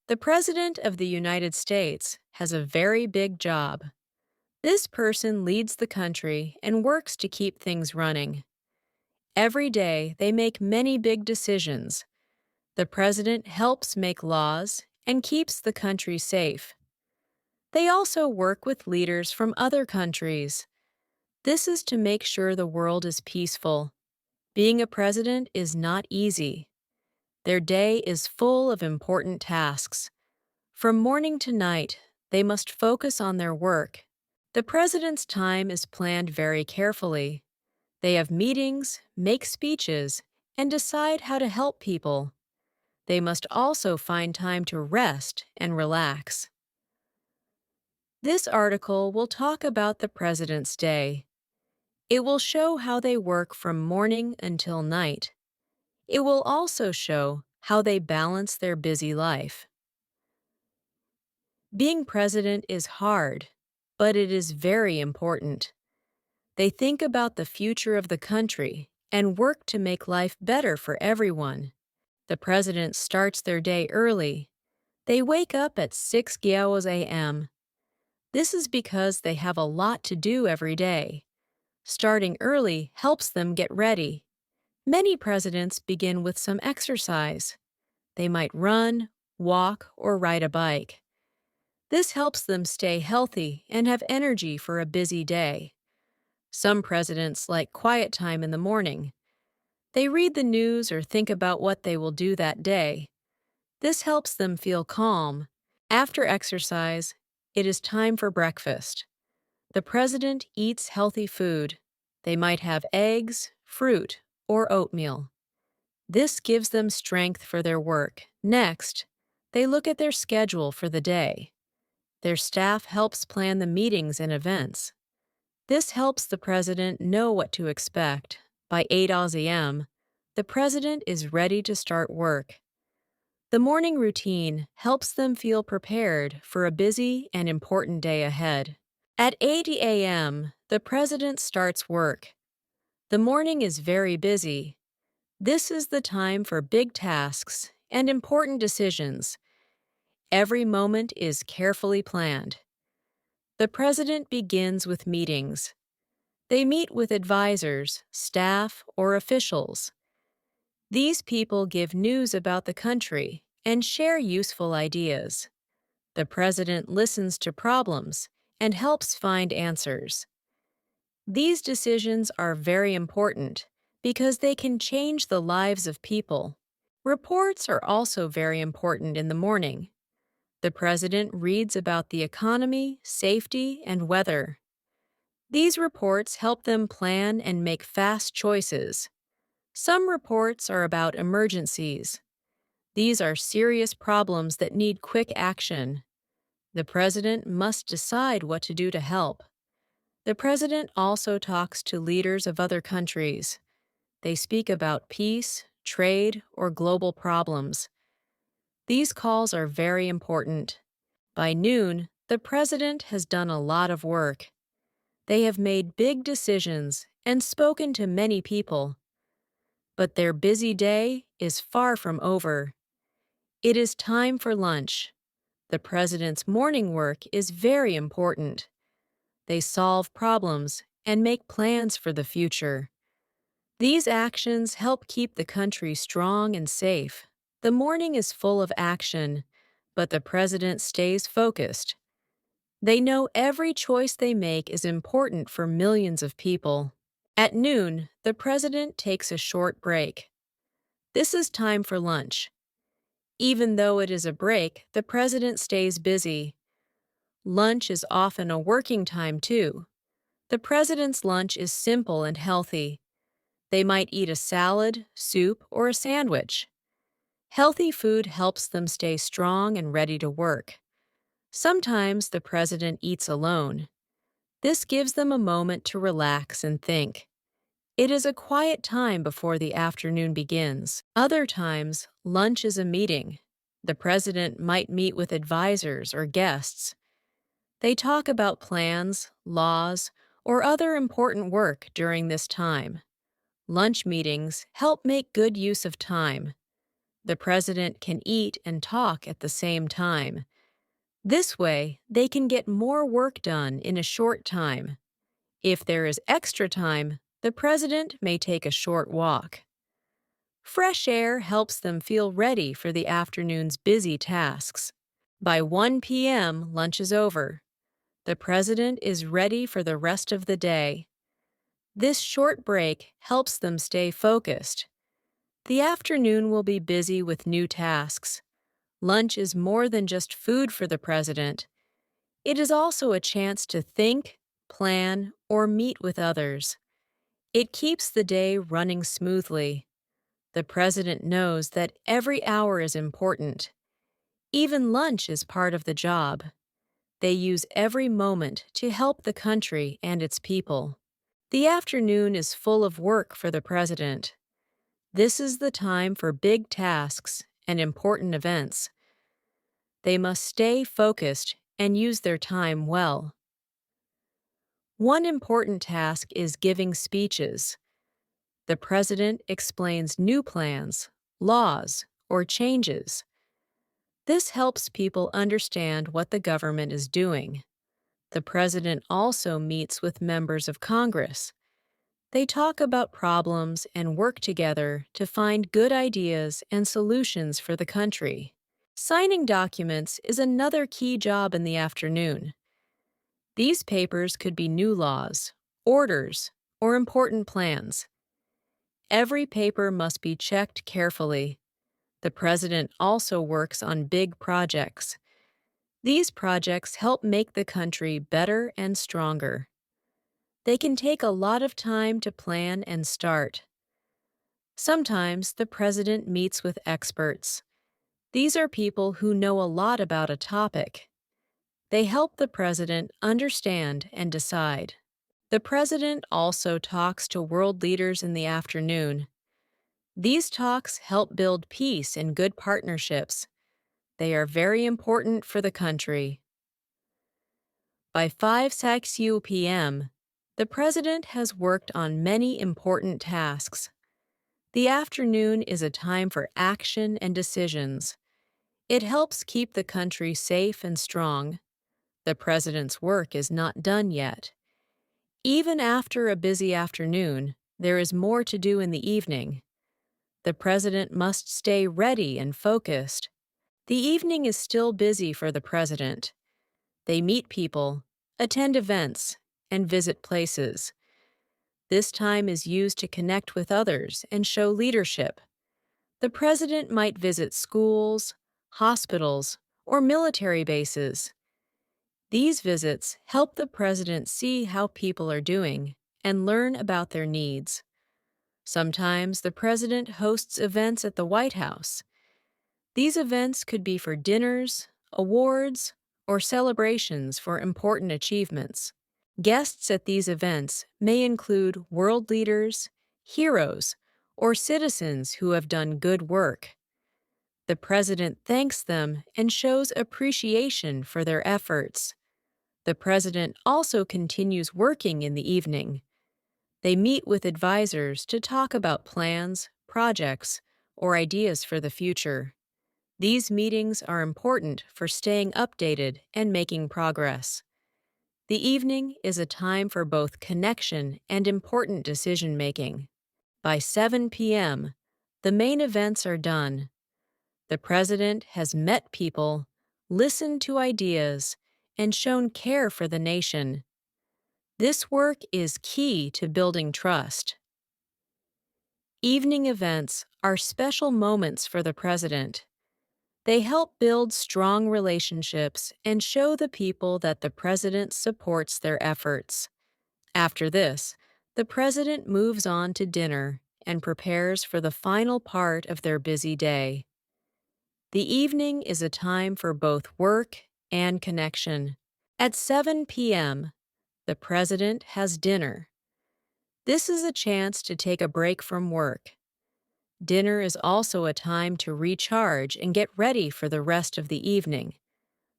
The President of the United States has a very big job. This person leads the country and works to keep things running. Every day, they make many big decisions. The President helps make laws and keeps the country safe. They also work with leaders from other countries. This is to make sure the world is peaceful. Being a president is not easy. Their day is full of important tasks. From morning to night, they must focus on their work. The president's time is planned very carefully. They have meetings, make speeches, and decide how to help people. They must also find time to rest and relax. This article will talk about the president's day. It will show how they work from morning until night. It will also show how they balance their busy life. Being president is hard, but it is very important. They think about the future of the country and work to make life better for everyone. The president starts their day early. They wake up at 6 a.m. This is because they have a lot to do every day. Starting early helps them get ready. Many presidents begin with some exercise. They might run, walk, or ride a bike. This helps them stay healthy and have energy for a busy day. Some presidents like quiet time in the morning. They read the news or think about what they will do that day. This helps them feel calm. After exercise, it is time for breakfast. The president eats healthy food. They might have eggs, fruit, or oatmeal. This gives them strength for their work. Next, they look at their schedule for the day. Their staff helps plan the meetings and events. This helps the president know what to expect. By 8 a.m., the president is ready to start work. The morning routine helps them feel prepared for a busy and important day ahead. At 8 a.m., the president starts work. The morning is very busy. This is the time for big tasks and important decisions. Every moment is carefully planned. The president begins with meetings. They meet with advisors, staff, or officials. These people give news about the country and share useful ideas. The president listens to problems and helps find answers. These decisions are very important because they can change the lives of people. Reports are also very important in the morning. The president reads about the economy, safety, and weather. These reports help them plan and make fast choices. Some reports are about emergencies. These are serious problems that need quick action. The president must decide what to do to help. The president also talks to leaders of other countries. They speak about peace, trade, or global problems. These calls are very important. By noon, the president has done a lot of work. They have made big decisions and spoken to many people. But their busy day is far from over. It is time for lunch. The president's morning work is very important. They solve problems and make plans for the future. These actions help keep the country strong and safe. The morning is full of action, but the president stays focused. They know every choice they make is important for millions of people. At noon, the president takes a short break. This is time for lunch. Even though it is a break, the president stays busy. Lunch is often a working time, too. The president's lunch is simple and healthy. They might eat a salad, soup, or a sandwich. Healthy food helps them stay strong and ready to work. Sometimes the president eats alone. This gives them a moment to relax and think. It is a quiet time before the afternoon begins. Other times, lunch is a meeting. The president might meet with advisors or guests. They talk about plans, laws, or other important work during this time. Lunch meetings help make good use of time. The president can eat and talk at the same time. This way, they can get more work done in a short time. If there is extra time, the president may take a short walk. Fresh air helps them feel ready for the afternoon's busy tasks. By 1 p.m., lunch is over. The president is ready for the rest of the day. This short break helps them stay focused. The afternoon will be busy with new tasks. Lunch is more than just food for the president. It is also a chance to think, plan, or meet with others. It keeps the day running smoothly. The president knows that every hour is important. Even lunch is part of the job. They use every moment to help the country and its people. The afternoon is full of work for the president. This is the time for big tasks and important events. They must stay focused and use their time well. One important task is giving speeches. The president explains new plans, laws, or changes. This helps people understand what the government is doing. The president also meets with members of Congress. They talk about problems and work together to find good ideas and solutions for the country. Signing documents is another key job in the afternoon. These papers could be new laws, orders, or important plans. Every paper must be checked carefully. The president also works on big projects. These projects help make the country better and stronger. They can take a lot of time to plan and start. Sometimes the president meets with experts. These are people who know a lot about a topic. They help the president understand and decide. The president also talks to world leaders in the afternoon. These talks help build peace and good partnerships. They are very important for the country. By 5:06 p.m., the president has worked on many important tasks. The afternoon is a time for action and decisions. It helps keep the country safe and strong. The president's work is not done yet. Even after a busy afternoon, there is more to do in the evening. The president must stay ready and focused. The evening is still busy for the president. They meet people, attend events, and visit places. This time is used to connect with others and show leadership. The president might visit schools, hospitals, or military bases. These visits help the president see how people are doing and learn about their needs. Sometimes the president hosts events at the White House. These events could be for dinners, awards, or celebrations for important achievements. Guests at these events may include world leaders, heroes, or citizens who have done good work. The president thanks them and shows appreciation for their efforts. The president also continues working in the evening. They meet with advisors to talk about plans, projects, or ideas for the future. These meetings are important for staying updated and making progress. The evening is a time for both connection and important decision-making. By 7 p.m., the main events are done. The president has met people, listened to ideas, and shown care for the nation. This work is key to building trust. Evening events are special moments for the president. They help build strong relationships and show the people that the president supports their efforts. After this, the president moves on to dinner and prepares for the final part of their busy day. The evening is a time for both work and connection. At 7 p.m., the president has dinner. This is a chance to take a break from work. Dinner is also a time to recharge and get ready for the rest of the evening.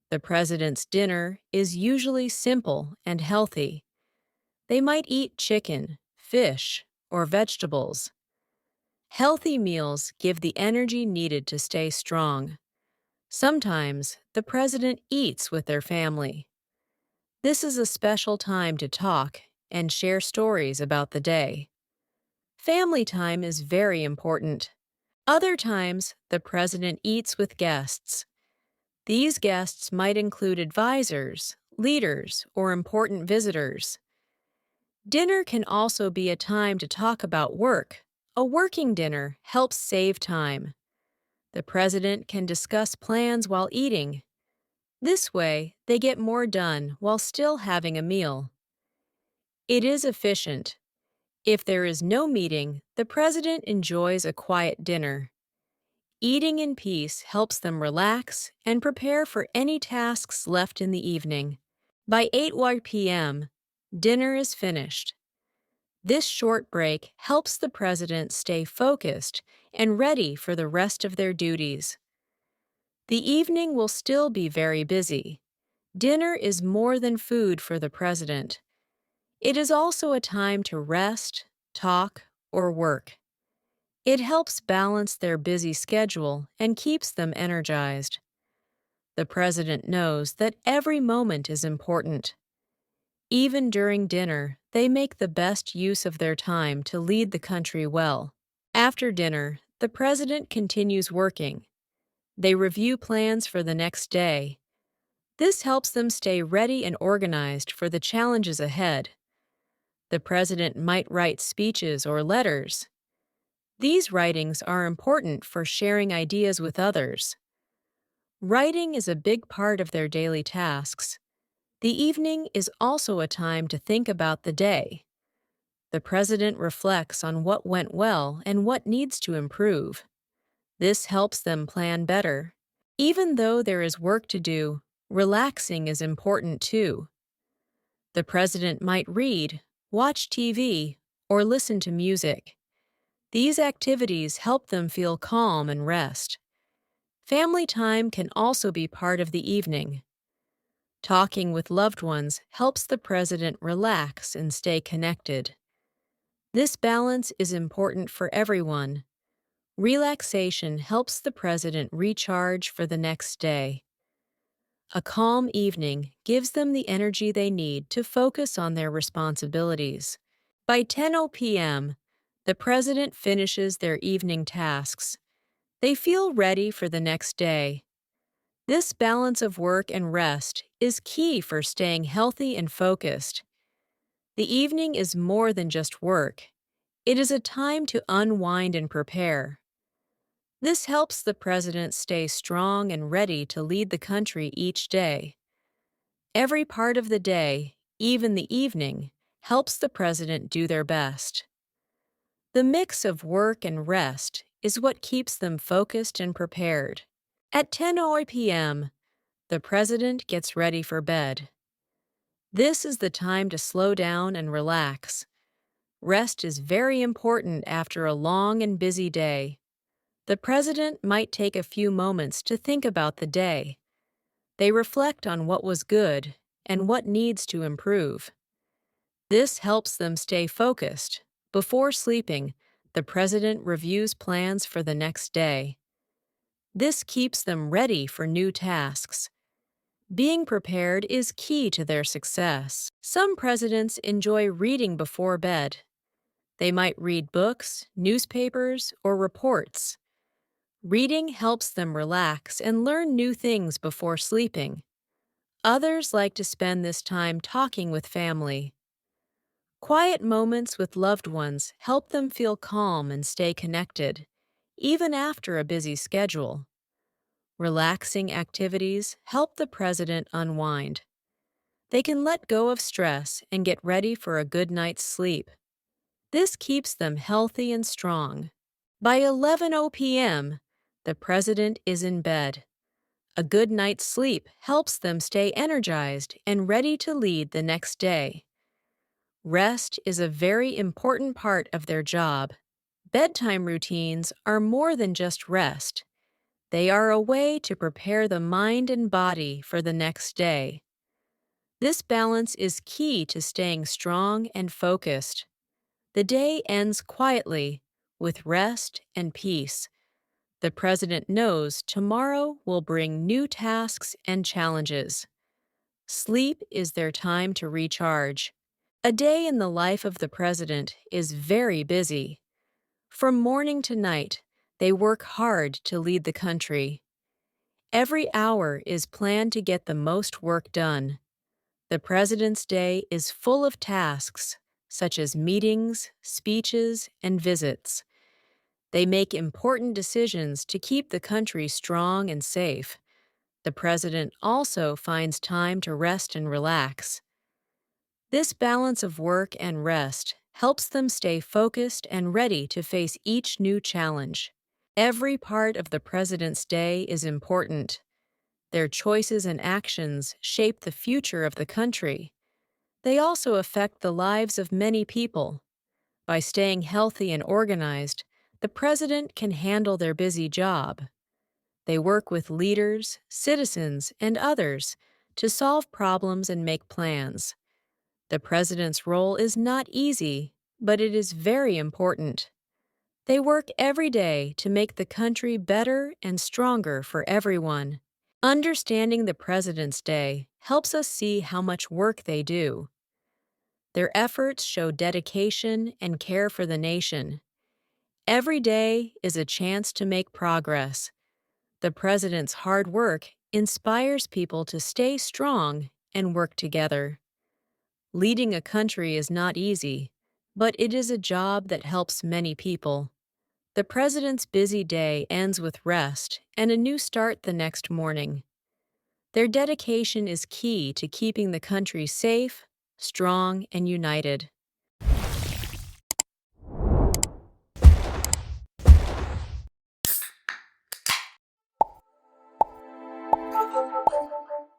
The president's dinner is usually simple and healthy. They might eat chicken, fish, or vegetables. Healthy meals give the energy needed to stay strong. Sometimes the president eats with their family. This is a special time to talk and share stories about the day. Family time is very important. Other times, the president eats with guests. These guests might include advisors, leaders, or important visitors. Dinner can also be a time to talk about work. A working dinner helps save time. The president can discuss plans while eating. This way, they get more done while still having a meal. It is efficient. If there is no meeting, the president enjoys a quiet dinner. Eating in peace helps them relax and prepare for any tasks left in the evening. By 8 p.m., dinner is finished. This short break helps the president stay focused and ready for the rest of their duties. The evening will still be very busy. Dinner is more than food for the president. It is also a time to rest, talk, or work. It helps balance their busy schedule and keeps them energized. The president knows that every moment is important. Even during dinner, they make the best use of their time to lead the country well. After dinner, the president continues working. They review plans for the next day. This helps them stay ready and organized for the challenges ahead. The president might write speeches or letters. These writings are important for sharing ideas with others. Writing is a big part of their daily tasks. The evening is also a time to think about the day. The president reflects on what went well and what needs to improve. This helps them plan better. Even though there is work to do, relaxing is important too. The president might read, watch TV, or listen to music. These activities help them feel calm and rest. Family time can also be part of the evening. Talking with loved ones helps the president relax and stay connected. This balance is important for everyone. Relaxation helps the president recharge for the next day. A calm evening gives them the energy they need to focus on their responsibilities. By 10 p.m., the president finishes their evening tasks. They feel ready for the next day. This balance of work and rest is key for staying healthy and focused. The evening is more than just work. It is a time to unwind and prepare. This helps the president stay strong and ready to lead the country each day. Every part of the day, even the evening, helps the president do their best. The mix of work and rest is what keeps them focused and prepared. At 10 p.m., the president gets ready for bed. This is the time to slow down and relax. Rest is very important after a long and busy day. The president might take a few moments to think about the day. They reflect on what was good and what needs to improve. This helps them stay focused. Before sleeping, the president reviews plans for the next day. This keeps them ready for new tasks. Being prepared is key to their success. Some presidents enjoy reading before bed. They might read books, newspapers, or reports. Reading helps them relax and learn new things before sleeping. Others like to spend this time talking with family. Quiet moments with loved ones help them feel calm and stay connected, even after a busy schedule. Relaxing activities help the president unwind. They can let go of stress and get ready for a good night's sleep. This keeps them healthy and strong. By 11 p.m., the president is in bed. A good night's sleep helps them stay energized and ready to lead the next day. Rest is a very important part of their job. Bedtime routines are more than just rest. They are a way to prepare the mind and body for the next day. This balance is key to staying strong and focused. The day ends quietly with rest and peace. The president knows tomorrow will bring new tasks and challenges. Sleep is their time to recharge. A day in the life of the president is very busy. From morning to night, they work hard to lead the country. Every hour is planned to get the most work done. The President's Day is full of tasks, such as meetings, speeches, and visits. They make important decisions to keep the country strong and safe. The President also finds time to rest and relax. This balance of work and rest helps them stay focused and ready to face each new challenge. Every part of the President's Day is important. Their choices and actions shape the future of the country. They also affect the lives of many people. By staying healthy and organized, the president can handle their busy job. They work with leaders, citizens, and others to solve problems and make plans. The president's role is not easy, but it is very important. They work every day to make the country better and stronger for everyone. Understanding the President's Day helps us see how much work they do. Their efforts show dedication and care for the nation. Every day is a chance to make progress. The President's hard work inspires people to stay strong and work together. Leading a country is not easy, but it is a job that helps many people. The President's busy day ends with rest and a new start the next morning. Their dedication is key to keeping the country safe, strong, and united.